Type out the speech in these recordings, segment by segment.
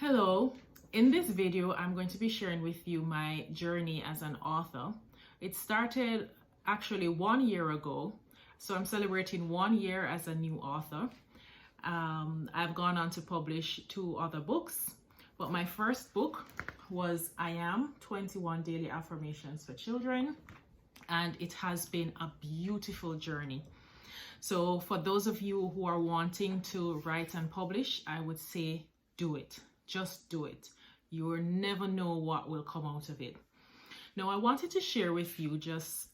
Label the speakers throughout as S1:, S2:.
S1: Hello, in this video I'm going to be sharing with you my journey as an author. It started actually 1 year ago, so I'm celebrating 1 year as a new author. I've gone on to publish 2 other books, but my first book was I Am 21 Daily Affirmations for Children, and it has been a beautiful journey. So for those of you who are wanting to write and publish, I would say do it. Just do it. You will never know what will come out of it. Now, I wanted to share with you just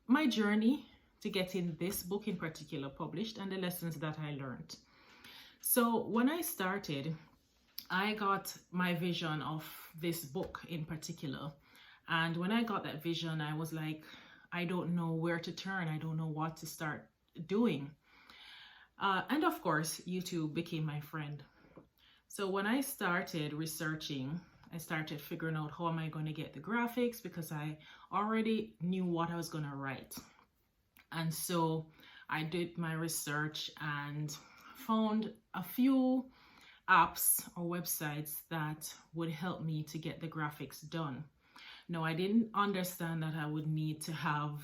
S1: my journey to getting this book in particular published and the lessons that I learned. So when I started, I got my vision of this book in particular. And when I got that vision, I was like, I don't know where to turn. I don't know what to start doing. And of course, YouTube became my friend. So when I started researching, I started figuring out how am I going to get the graphics, because I already knew what I was going to write. And so I did my research and found a few apps or websites that would help me to get the graphics done. Now, I didn't understand that I would need to have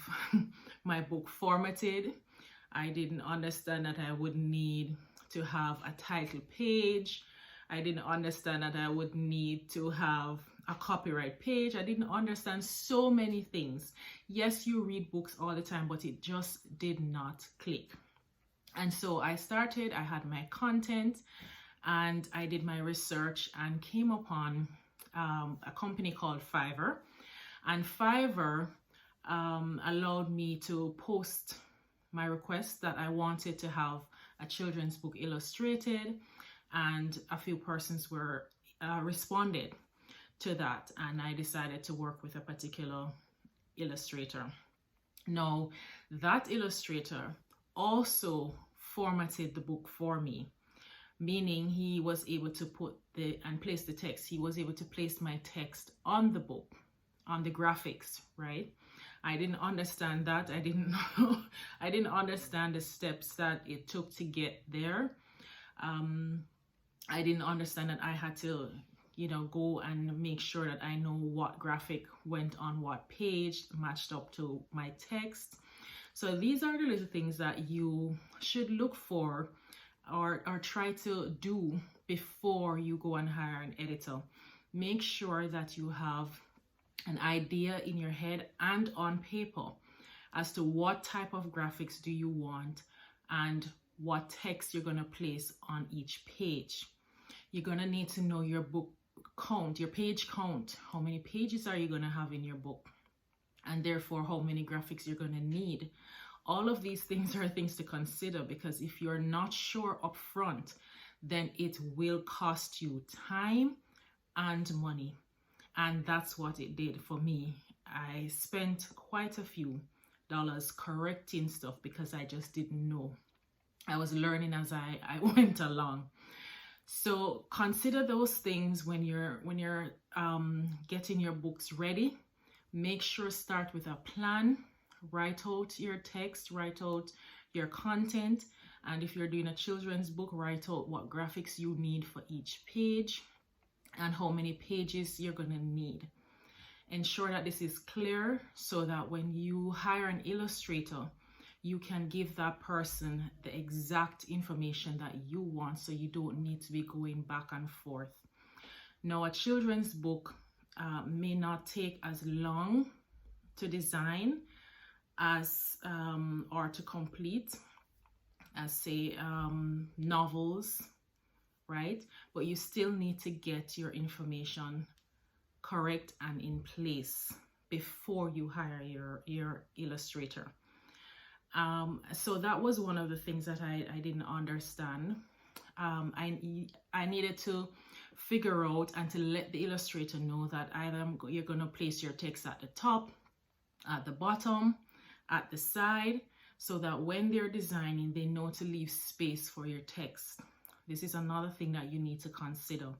S1: my book formatted. I didn't understand that I would need to have a title page. I didn't understand that I would need to have a copyright page. I didn't understand so many things. Yes, you read books all the time, but it just did not click. And so I started, I had my content, and I did my research and came upon a company called Fiverr. And Fiverr allowed me to post my request that I wanted to have a children's book illustrated, and a few persons were responded to that, and I decided to work with a particular illustrator. Now, that illustrator also formatted the book for me, meaning he was able to place the text. He was able to place my text on the book, on the graphics, right? I didn't understand that. I didn't understand the steps that it took to get there. I didn't understand that I had to, go and make sure that I know what graphic went on what page, matched up to my text. So these are the little things that you should look for or try to do before you go and hire an editor. Make sure that you have an idea in your head and on paper as to what type of graphics do you want and what text you're going to place on each page. You're going to need to know your book count, your page count. How many pages are you going to have in your book? And therefore, how many graphics you're going to need. All of these things are things to consider, because if you're not sure up front, then it will cost you time and money. And that's what it did for me. I spent quite a few dollars correcting stuff because I just didn't know. I was learning as I went along. So consider those things when you're getting your books ready. Make sure start with a plan. Write out your text, write out your content, and if you're doing a children's book, write out what graphics you need for each page and how many pages you're going to need. Ensure that this is clear so that when you hire an illustrator, you can give that person the exact information that you want, so you don't need to be going back and forth. Now, a children's book may not take as long to design as or to complete as, say, novels, right? But you still need to get your information correct and in place before you hire your illustrator. So that was one of the things that I didn't understand. I needed to figure out and to let the illustrator know that either you're going to place your text at the top, at the bottom, at the side, so that when they're designing, they know to leave space for your text. This is another thing that you need to consider.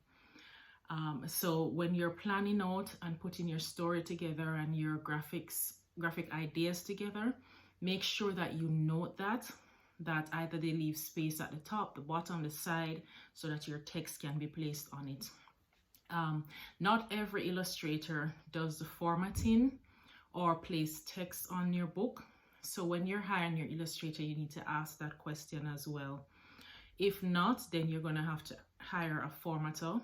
S1: So when you're planning out and putting your story together and your graphic ideas together, make sure that you note that. that either they leave space at the top, the bottom, the side, so that your text can be placed on it. Not every illustrator does the formatting or place text on your book. So when you're hiring your illustrator, you need to ask that question as well. If not, then you're going to have to hire a formatter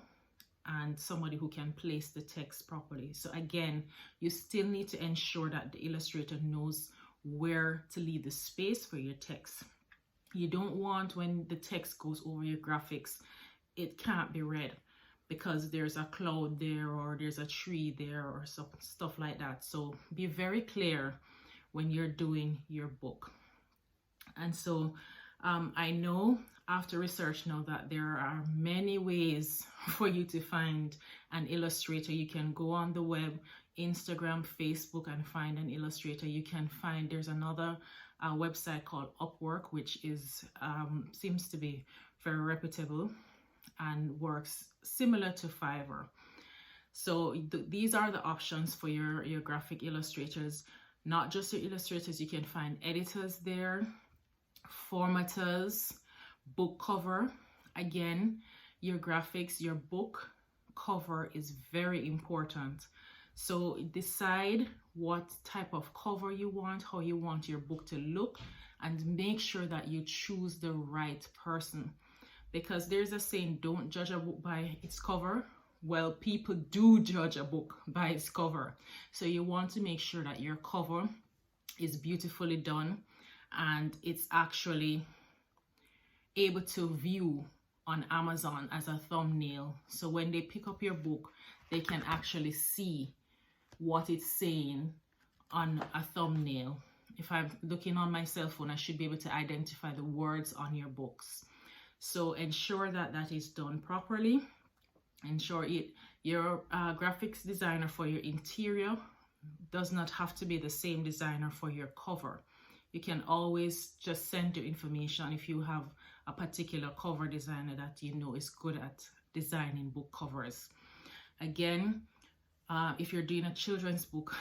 S1: and somebody who can place the text properly. So again, you still need to ensure that the illustrator knows where to leave the space for your text. You don't want, when the text goes over your graphics, it can't be read because there's a cloud there or there's a tree there or stuff like that. So be very clear when you're doing your book. And so I know after research now that there are many ways for you to find an illustrator. You can go on the web, Instagram, Facebook, and find an illustrator. You can find, there's another website called Upwork, which is seems to be very reputable and works similar to Fiverr. So these are the options for your graphic illustrators. Not just your illustrators, you can find editors there, formatters, book cover. Again, your graphics, your book cover is very important. So decide what type of cover you want, how you want your book to look, and make sure that you choose the right person. Because there's a saying, don't judge a book by its cover. Well, people do judge a book by its cover. So you want to make sure that your cover is beautifully done and it's actually able to view on Amazon as a thumbnail. So when they pick up your book, they can actually see what it's saying on a thumbnail. If I'm looking on my cell phone, I should be able to identify the words on your books. So ensure that that is done properly. Ensure your graphics designer for your interior does not have to be the same designer for your cover. You can always just send your information if you have a particular cover designer that you know is good at designing book covers. Again, if you're doing a children's book,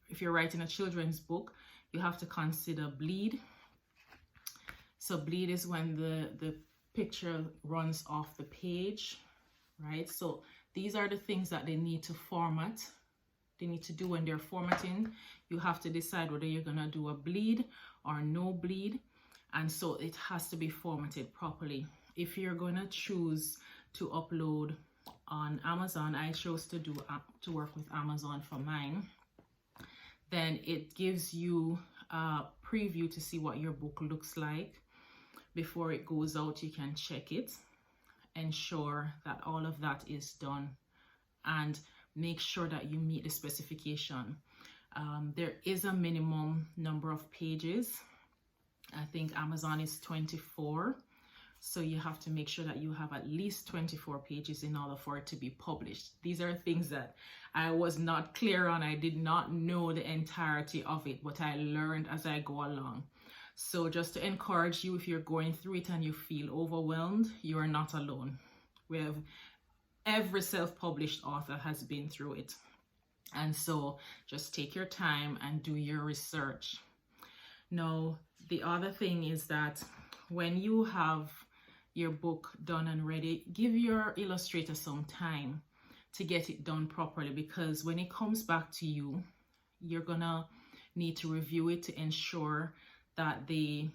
S1: if you're writing a children's book, you have to consider bleed. So bleed is when the picture runs off the page, right? So these are the things that they need to format. They need to do when they're formatting. You have to decide whether you're gonna do a bleed or no bleed. And so it has to be formatted properly. If you're gonna choose to upload on Amazon, I chose to work with Amazon for mine, then it gives you a preview to see what your book looks like. Before it goes out, you can check it, ensure that all of that is done, and make sure that you meet the specification. There is a minimum number of pages. I think Amazon is 24. So you have to make sure that you have at least 24 pages in order for it to be published. These are things that I was not clear on. I did not know the entirety of it, but I learned as I go along. So just to encourage you, if you're going through it and you feel overwhelmed, you are not alone. Every self-published author has been through it. And so just take your time and do your research. Now, the other thing is that when you have your book done and ready, give your illustrator some time to get it done properly, because when it comes back to you, you're gonna need to review it to ensure that the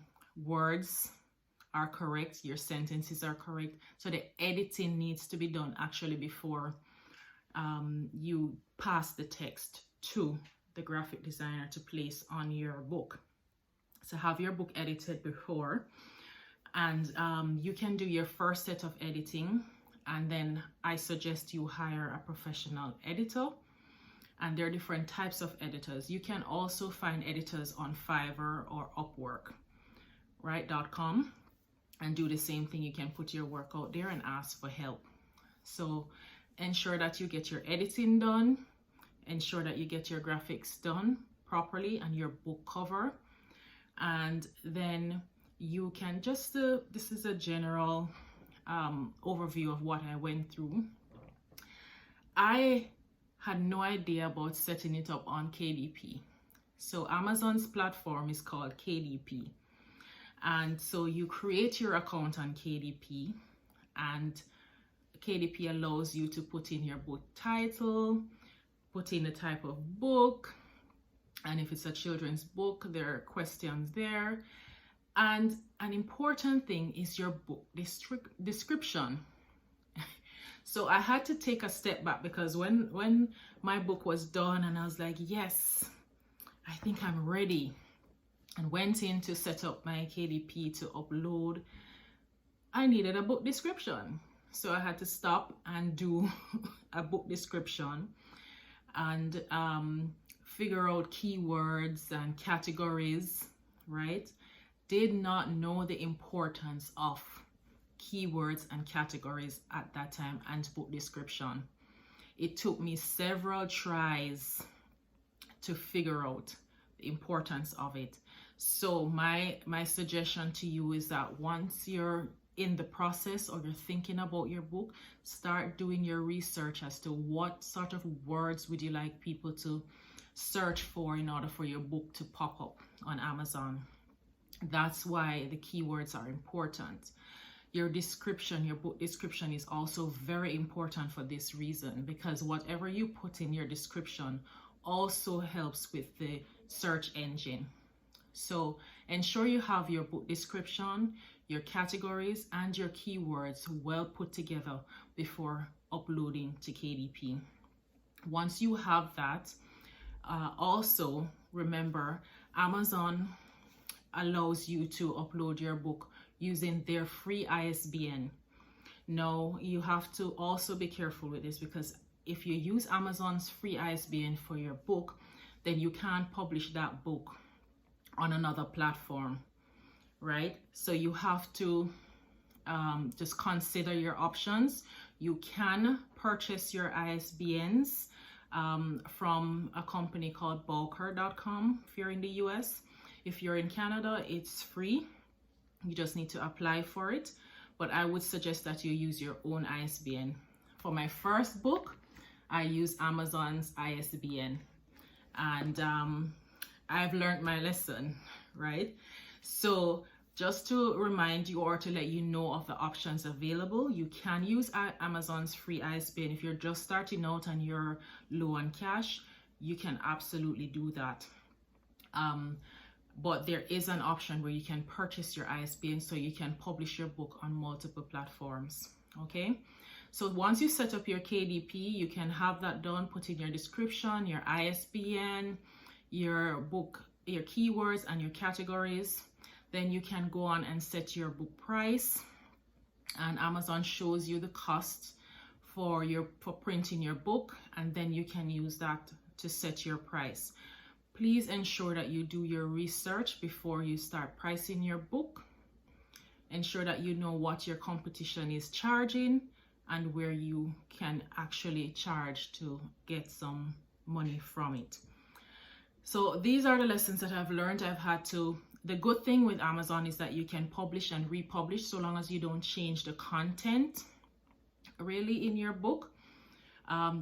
S1: words are correct, your sentences are correct. So the editing needs to be done actually before you pass the text to the graphic designer to place on your book. So have your book edited before, and you can do your first set of editing, and then I suggest you hire a professional editor. And there are different types of editors. You can also find editors on Fiverr or Upwork, right, .com, and do the same thing. You can put your work out there and ask for help. So ensure that you get your editing done, ensure that you get your graphics done properly and your book cover. And then you can just, this is a general overview of what I went through. I had no idea about setting it up on KDP. So Amazon's platform is called KDP. And so you create your account on KDP, and KDP allows you to put in your book title, put in the type of book, and if it's a children's book, there are questions there. And an important thing is your book description. So I had to take a step back, because when my book was done and I was like, yes, I think I'm ready, and went in to set up my KDP to upload, I needed a book description. So I had to stop and do a book description and figure out keywords and categories, right? Did not know the importance of keywords and categories at that time, and book description. It took me several tries to figure out the importance of it. So my suggestion to you is that once you're in the process or you're thinking about your book, start doing your research as to what sort of words would you like people to search for in order for your book to pop up on Amazon. That's why the keywords are important. Your description, your book description, is also very important for this reason, because whatever you put in your description also helps with the search engine. So ensure you have your book description, your categories, and your keywords well put together before uploading to KDP. Once you have that, also remember, Amazon allows you to upload your book using their free ISBN. Now, you have to also be careful with this, because if you use Amazon's free ISBN for your book, then you can't publish that book on another platform, right? So you have to just consider your options. You can purchase your ISBNs from a company called bulker.com if you're in the US. If you're in Canada, it's free. You just need to apply for it. But I would suggest that you use your own ISBN. For my first book, I used Amazon's ISBN. And I've learned my lesson, right? So just to remind you, or to let you know of the options available, you can use Amazon's free ISBN. If you're just starting out and you're low on cash, you can absolutely do that. But there is an option where you can purchase your ISBN so you can publish your book on multiple platforms, okay? So once you set up your KDP, you can have that done, put in your description, your ISBN, your book, your keywords, and your categories. Then you can go on and set your book price, and Amazon shows you the cost for printing your book, and then you can use that to set your price. Please ensure that you do your research before you start pricing your book. Ensure that you know what your competition is charging and where you can actually charge to get some money from it. So these are the lessons that I've learned. The good thing with Amazon is that you can publish and republish so long as you don't change the content really in your book.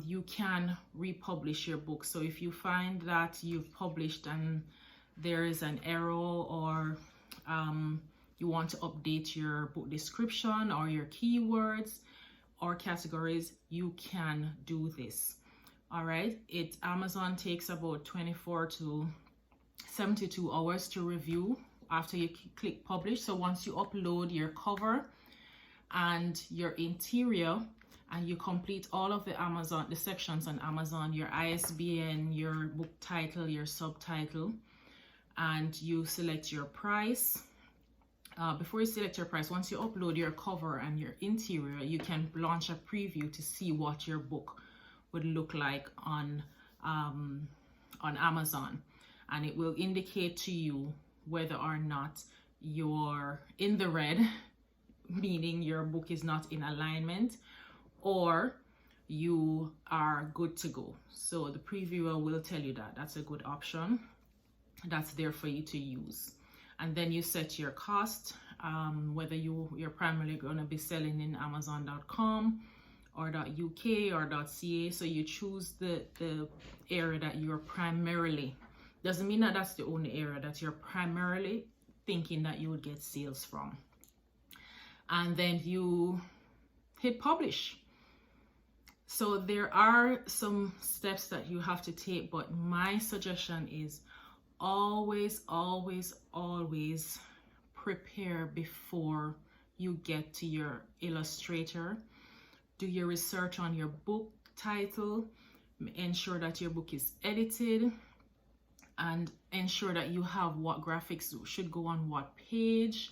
S1: You can republish your book. So if you find that you've published and there is an error, or you want to update your book description or your keywords or categories, you can do this. All right, Amazon takes about 24 to 72 hours to review after you click publish. So once you upload your cover and your interior, and you complete all of the sections on Amazon, your ISBN, your book title, your subtitle, and you select your price. Before you select your price, once you upload your cover and your interior, you can launch a preview to see what your book would look like on Amazon. And it will indicate to you whether or not you're in the red, meaning your book is not in alignment, or you are good to go. So the previewer will tell you that. That's a good option. That's there for you to use. And then you set your cost, whether you're primarily going to be selling in Amazon.com or .uk or .ca. So you choose the area that you're primarily, doesn't mean that that's the only area that you're primarily thinking that you would get sales from. And then you hit publish. So there are some steps that you have to take, but my suggestion is always, always, always prepare before you get to your illustrator. Do your research on your book title, ensure that your book is edited, and ensure that you have what graphics should go on what page.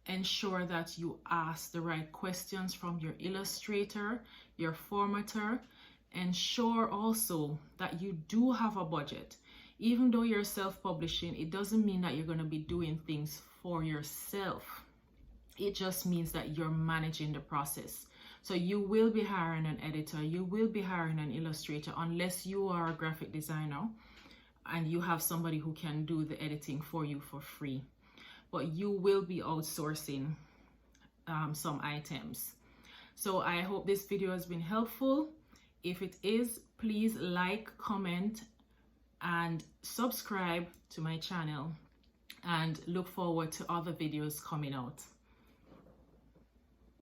S1: Ensure that you ask the right questions from your illustrator, your formatter. Ensure also that you do have a budget. Even though you're self-publishing, it doesn't mean that you're going to be doing things for yourself. It just means that you're managing the process. So you will be hiring an editor, you will be hiring an illustrator, unless you are a graphic designer and you have somebody who can do the editing for you for free. But you will be outsourcing some items. So I hope this video has been helpful. If it is, please like, comment, and subscribe to my channel, and look forward to other videos coming out.